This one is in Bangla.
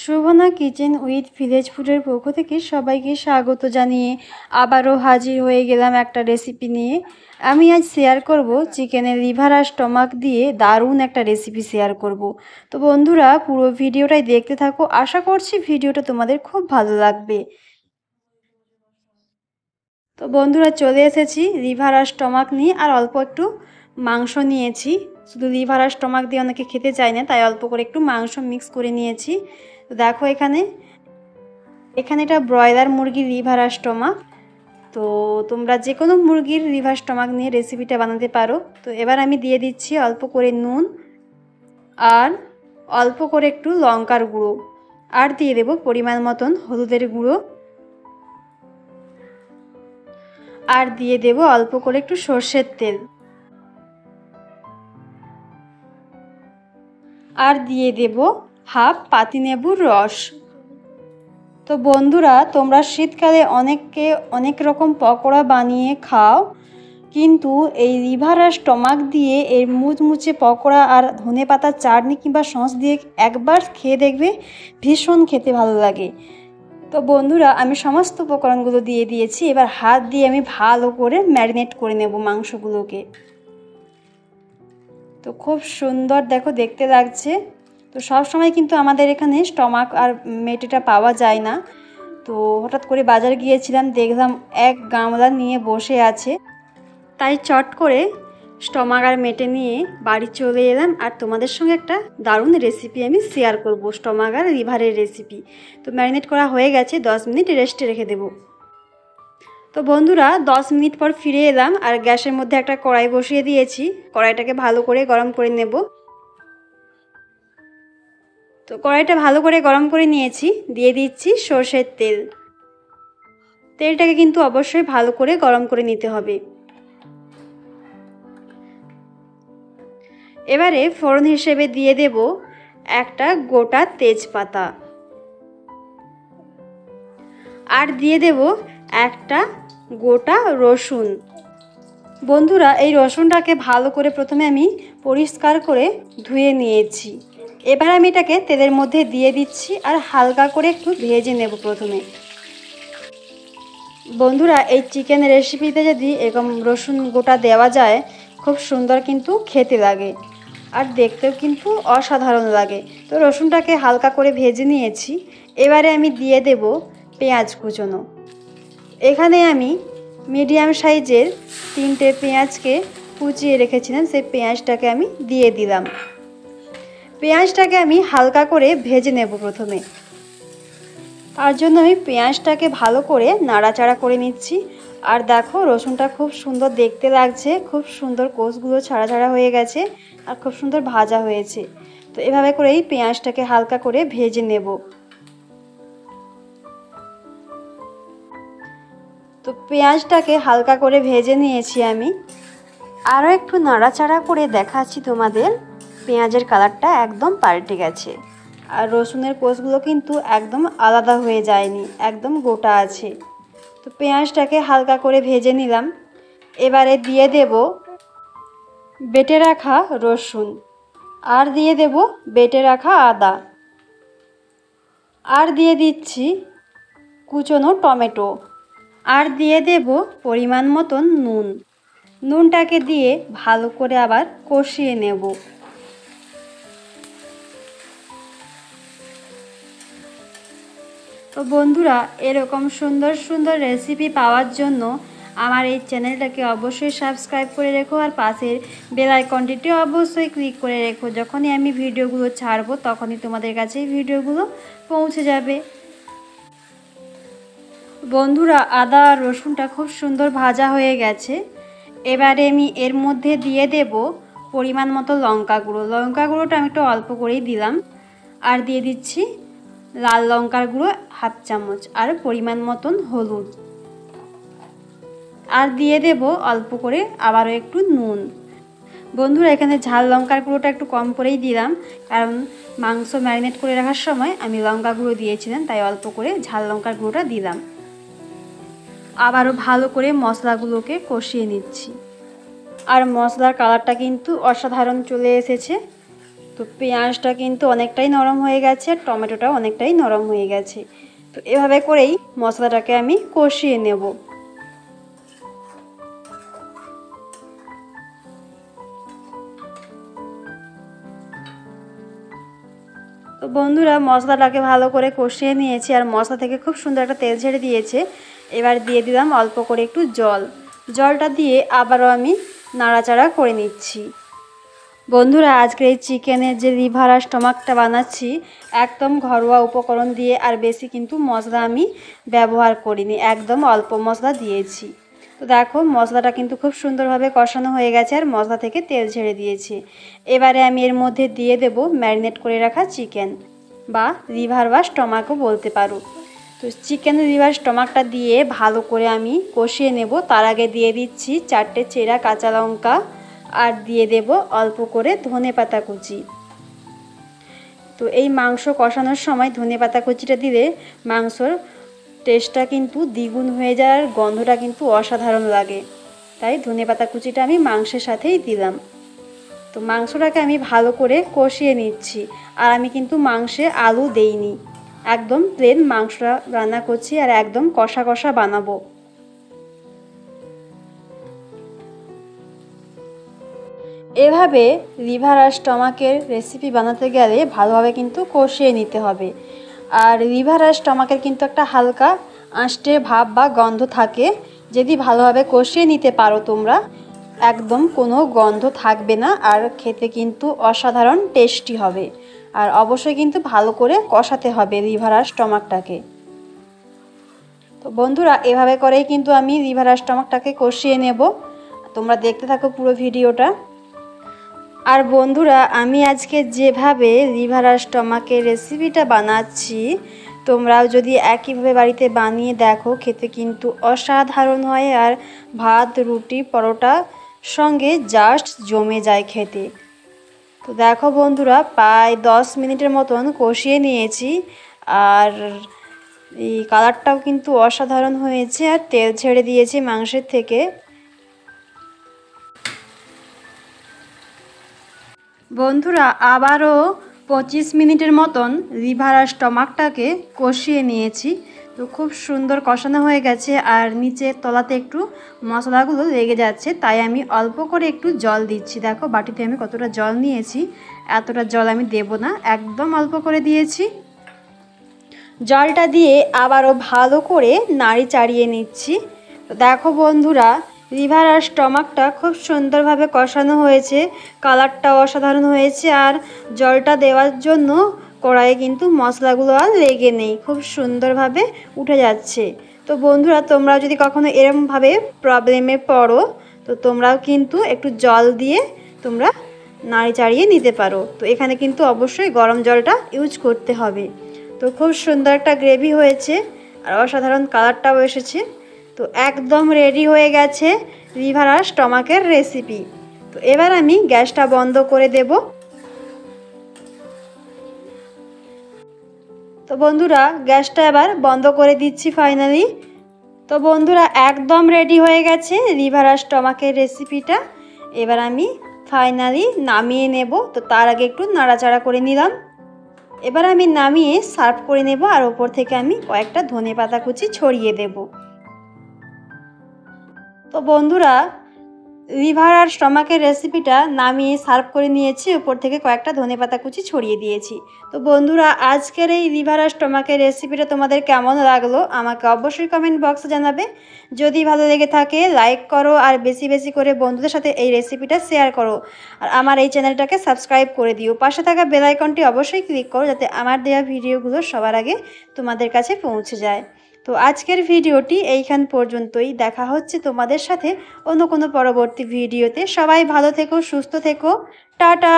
শোভনা কিচেন উইথ ভিলেজ ফুডের পক্ষ থেকে সবাইকে স্বাগত জানিয়ে আবারও হাজির হয়ে গেলাম একটা রেসিপি নিয়ে। আমি আজ শেয়ার করব চিকেনের লিভার আর স্টমাক দিয়ে দারুণ একটা রেসিপি শেয়ার করব। তো বন্ধুরা পুরো ভিডিওটাই দেখতে থাকো, আশা করছি ভিডিওটা তোমাদের খুব ভালো লাগবে। তো বন্ধুরা চলে এসেছি লিভার আর স্টমাক নিয়ে, আর অল্প একটু মাংস নিয়েছি। শুধু লিভার আর স্টমাক দিয়ে অনেকে খেতে চায় না, তাই অল্প করে একটু মাংস মিক্স করে নিয়েছি। তো দেখো এখানে এটা ব্রয়লার মুরগির লিভার আর স্টমাক। তো তোমরা যে কোনো মুরগির লিভার স্টমাক নিয়ে রেসিপিটা বানাতে পারো। তো এবার আমি দিয়ে দিচ্ছি অল্প করে নুন আর অল্প করে একটু লঙ্কার গুঁড়ো, আর দিয়ে দেবো পরিমাণ মতন হলুদের গুঁড়ো, আর দিয়ে দেব অল্প করে একটু সর্ষের তেল, আর দিয়ে দেব হাফ পাতিলেবুর রস। তো বন্ধুরা তোমরা শীতকালে অনেককে অনেক রকম পকোড়া বানিয়ে খাও, কিন্তু এই লিভার আর স্টমাক দিয়ে এর মুচমুচে পকোড়া আর ধনেপাতার চাটনি কিংবা সস দিয়ে একবার খেয়ে দেখবে, ভীষণ খেতে ভালো লাগে। তো বন্ধুরা আমি সমস্ত উপকরণগুলো দিয়ে দিয়েছি। এবার হাত দিয়ে আমি ভালো করে ম্যারিনেট করে নেব মাংসগুলোকে। তো খুব সুন্দর দেখো দেখতে লাগছে। তো সব সময় কিন্তু আমাদের এখানে স্টমাক আর মেটেটা পাওয়া যায় না। তো হঠাৎ করে বাজারে গিয়েছিলাম, দেখলাম এক গামলা নিয়ে বসে আছে, তাই চট করে স্টমাক আর মেটে নিয়ে বাড়ি চলে এলাম। আর তোমাদের সঙ্গে একটা দারুণ রেসিপি আমি শেয়ার করব, স্টমাক আর লিভারের রেসিপি। তো ম্যারিনেট করা হয়ে গেছে, 10 মিনিট রেস্টে রেখে দেব। তো বন্ধুরা 10 মিনিট পর ফিরে এলাম, আর গ্যাসের মধ্যে একটা কড়াই বসিয়ে দিয়েছি। কড়াইটাকে ভালো করে গরম করে নেব। তো কড়াইটা ভালো করে গরম করে নিয়েছি, দিয়ে দিচ্ছি সর্ষের তেল। তেলটাকে কিন্তু অবশ্যই ভালো করে গরম করে নিতে হবে। এবারে ফোড়ন হিসেবে দিয়ে দেব একটা গোটা তেজপাতা, আর দিয়ে দেব একটা গোটা রসুন। বন্ধুরা এই রসুনটাকে ভালো করে প্রথমে আমি পরিষ্কার করে ধুয়ে নিয়েছি। এবার আমি এটাকে তেলের মধ্যে দিয়ে দিচ্ছি, আর হালকা করে একটু ভেজে নেব প্রথমে। বন্ধুরা এই চিকেন রেসিপিতে যদি এরকম রসুন গোটা দেওয়া যায়, খুব সুন্দর কিন্তু খেতে লাগে, আর দেখতেও কিন্তু অসাধারণ লাগে। তো রসুনটাকে হালকা করে ভেজে নিয়েছি। এবারে আমি দিয়ে দেব পেঁয়াজ কুচনো। এখানে আমি মিডিয়াম সাইজের 3টে পেঁয়াজকে কুচিয়ে রেখেছিলাম, সেই পেঁয়াজটাকে আমি দিয়ে দিলাম। পেঁয়াজটাকে আমি হালকা করে ভেজে নেব প্রথমে। তার জন্য আমি পেঁয়াজটাকে ভালো করে নাড়াচাড়া করে নিচ্ছি। আর দেখো রসুনটা খুব সুন্দর দেখতে লাগছে, খুব সুন্দর কোষগুলো ছাড়া ছাড়া হয়ে গেছে, আর খুব সুন্দর ভাজা হয়েছে। তো এভাবে করেই পেঁয়াজটাকে হালকা করে ভেজে নেব। তো পেঁয়াজটাকে হালকা করে ভেজে নিয়েছি আমি। আরও একটু নাড়াচাড়া করে দেখাচ্ছি তোমাদের, পেঁয়াজের কালারটা একদম পাল্টে গেছে, আর রসুনের কোষগুলো কিন্তু একদম আলাদা হয়ে যায়নি, একদম গোটা আছে। তো পেঁয়াজটাকে হালকা করে ভেজে নিলাম। এবারে দিয়ে দেব বেটে রাখা রসুন, আর দিয়ে দেব বেটে রাখা আদা, আর দিয়ে দিচ্ছি কুচনো টমেটো, আর দিয়ে দেব পরিমাণ মতন নুন। নুনটাকে দিয়ে ভালো করে আবার কষিয়ে নেব। তো বন্ধুরা এরকম সুন্দর সুন্দর রেসিপি পাওয়ার জন্য আমার এই চ্যানেলটাকে অবশ্যই সাবস্ক্রাইব করে রেখো, আর পাশের বেল আইকনটিও অবশ্যই ক্লিক করে রেখো। যখনই আমি ভিডিওগুলো ছাড়বো তখনই তোমাদের কাছে ভিডিওগুলো পৌঁছে যাবে। বন্ধুরা আদা আর রসুনটা খুব সুন্দর ভাজা হয়ে গেছে। এবারে আমি এর মধ্যে দিয়ে দেব পরিমাণ মতো লঙ্কা গুঁড়ো। লঙ্কা গুঁড়োটা আমি একটু অল্প করেই দিলাম, আর দিয়ে দিচ্ছি লাল লঙ্কার গুঁড়ো হাফ চামচ, আর পরিমাণ মতন হলুদ, আর দিয়ে দেব অল্প করে আবারও একটু নুন। বন্ধুরা এখানে ঝাল লঙ্কার গুঁড়োটা একটু কম করেই দিলাম, কারণ মাংস ম্যারিনেট করে রাখার সময় আমি লঙ্কা গুঁড়ো দিয়েছিলাম, তাই অল্প করে ঝাল লঙ্কার গুঁড়োটা দিলাম। আবারও ভালো করে মশলাগুলোকে কষিয়ে নিচ্ছি, আর মশলার কালারটা কিন্তু অসাধারণ চলে এসেছে। তো তো পেঁয়াজটা কিন্তু অনেকটাই নরম হয়ে গেছে, আর টমেটোটাও অনেকটাই নরম হয়ে গেছে। তো এভাবে করেই মশলাটাকে আমি কষিয়ে নেব। তো বন্ধুরা, মশলাটাকে ভালো করে কষিয়ে নিয়েছি, আর মশলা থেকে খুব সুন্দর একটা তেল ছেড়ে দিয়েছে। এবার দিয়ে দিলাম অল্প করে একটু জল। জলটা দিয়ে আবারও আমি নাড়াচাড়া করে নিচ্ছি। বন্ধুরা, আজকে এই চিকেনের যে লিভার আর স্টমাকটা বানাচ্ছি একদম ঘরোয়া উপকরণ দিয়ে, আর বেশি কিন্তু মশলা আমি ব্যবহার করিনি, একদম অল্প মশলা দিয়েছি। তো দেখো, মশলাটা কিন্তু খুব সুন্দরভাবে কষানো হয়ে গেছে, আর মশলা থেকে তেল ছেড়ে দিয়েছি। এবারে আমি এর মধ্যে দিয়ে দেব ম্যারিনেট করে রাখা চিকেন, বা লিভার বা স্টমাকও বলতে পারো। তো চিকেন লিভার স্টমাকটা দিয়ে ভালো করে আমি কষিয়ে নেব। তার আগে দিয়ে দিচ্ছি 4টে চেরা কাঁচা লঙ্কা, আর দিয়ে দেব অল্প করে ধনেপাতা কুচি। তো এই মাংস কষানোর সময় ধনেপাতা কুচিটা দিলে মাংসর টেস্টটা কিন্তু দ্বিগুণ হয়ে যায়, আর গন্ধটা কিন্তু অসাধারণ লাগে। তাই ধনেপাতা কুচিটা আমি মাংসের সাথেই দিলাম। তো মাংসটাকে আমি ভালো করে কষিয়ে নিচ্ছি, আর আমি কিন্তু মাংসে আলু দেইনি, একদম প্লেন মাংসটা রান্না করছি, আর একদম কষা কষা বানাবো। এভাবে লিভার আর স্টমাকের রেসিপি বানাতে গেলে ভালোভাবে কিন্তু কষিয়ে নিতে হবে। আর লিভার আর স্টমাকের কিন্তু একটা হালকা আঁশটে ভাব বা গন্ধ থাকে, যদি ভালোভাবে কষিয়ে নিতে পারো তোমরা, একদম কোনো গন্ধ থাকবে না, আর খেতে কিন্তু অসাধারণ টেস্টি হবে। আর অবশ্যই কিন্তু ভালো করে কষাতে হবে লিভার আর স্টমাকটাকে। তো বন্ধুরা, এভাবে করেই কিন্তু আমি লিভার আর স্টমাকটাকে কষিয়ে নেব। তোমরা দেখতে থাকো পুরো ভিডিওটা। আর বন্ধুরা, আমি আজকে যেভাবে লিভার আর স্টমাকের রেসিপিটা বানাচ্ছি, তোমরাও যদি একইভাবে বাড়িতে বানিয়ে দেখো, খেতে কিন্তু অসাধারণ হয়, আর ভাত, রুটি, পরোটা সঙ্গে জাস্ট জমে যায় খেতে। তো দেখো বন্ধুরা, প্রায় 10 মিনিটের মতন কষিয়ে নিয়েছি, আর এই কালারটাও কিন্তু অসাধারণ হয়েছে, আর তেল ছেড়ে দিয়েছি মাংসের থেকে। বন্ধুরা, আবারও 25 মিনিটের মতন লিভার আর স্টমাকটাকে কষিয়ে নিয়েছি। তো খুব সুন্দর কষানো হয়ে গেছে, আর নিচে তলাতে একটু মশলাগুলো লেগে যাচ্ছে, তাই আমি অল্প করে একটু জল দিচ্ছি। দেখো বাটিতে আমি কতটা জল নিয়েছি, এতটা জল আমি দেব না, একদম অল্প করে দিয়েছি। জলটা দিয়ে আবারও ভালো করে নাড়ি চাড়িয়ে নিচ্ছি। তো দেখো বন্ধুরা, লিভার আর স্টমাকটা খুব সুন্দরভাবে কষানো হয়েছে, কালারটাও অসাধারণ হয়েছে, আর জলটা দেওয়ার জন্য কড়াইয়ে কিন্তু মশলাগুলো আর লেগে নেই, খুব সুন্দরভাবে উঠে যাচ্ছে। তো বন্ধুরা, তোমরাও যদি কখনো এরমভাবে প্রবলেমে পড়ো, তো তোমরাও কিন্তু একটু জল দিয়ে তোমরা নাড়ি চাড়িয়ে নিতে পারো। তো এখানে কিন্তু অবশ্যই গরম জলটা ইউজ করতে হবে। তো খুব সুন্দর একটা গ্রেভি হয়েছে, আর অসাধারণ কালারটাও এসেছে। তো একদম রেডি হয়ে গেছে লিভার আর স্টমাকের রেসিপি। তো এবার আমি গ্যাসটা বন্ধ করে দেব। তো বন্ধুরা, গ্যাসটা এবার বন্ধ করে দিচ্ছি ফাইনালি। তো বন্ধুরা, একদম রেডি হয়ে গেছে লিভার আর স্টমাকের রেসিপিটা। এবার আমি ফাইনালি নামিয়ে নেব। তো তার আগে একটু নাড়াচাড়া করে নিলাম। এবার আমি নামিয়ে সার্ভ করে নেব, আর ওপর থেকে আমি কয়েকটা ধনেপাতা কুচি ছড়িয়ে দেব। তো বন্ধুরা, লিভার আর স্টমাকের রেসিপিটা নামিয়ে সার্ভ করে নিয়েছি, উপর থেকে কয়েকটা ধনেপাতা কুচি ছড়িয়ে দিয়েছি। তো বন্ধুরা, আজকের এই লিভার আর স্টমাকের রেসিপিটা তোমাদের কেমন লাগলো আমাকে অবশ্যই কমেন্ট বক্সে জানাবে। যদি ভালো লেগে থাকে লাইক করো, আর বেশি বেশি করে বন্ধুদের সাথে এই রেসিপিটা শেয়ার করো, আর আমার এই চ্যানেলটাকে সাবস্ক্রাইব করে দিও। পাশে থাকা বেল আইকনটি অবশ্যই ক্লিক করো, যাতে আমার দেওয়া ভিডিওগুলো সবার আগে তোমাদের কাছে পৌঁছে যায়। তো আজকের ভিডিওটি এইখান পর্যন্তই। দেখা হচ্ছে তোমাদের সাথে অন্য কোনো পরবর্তী ভিডিওতে। সবাই ভালো থেকো, সুস্থ থেকো, টাটা।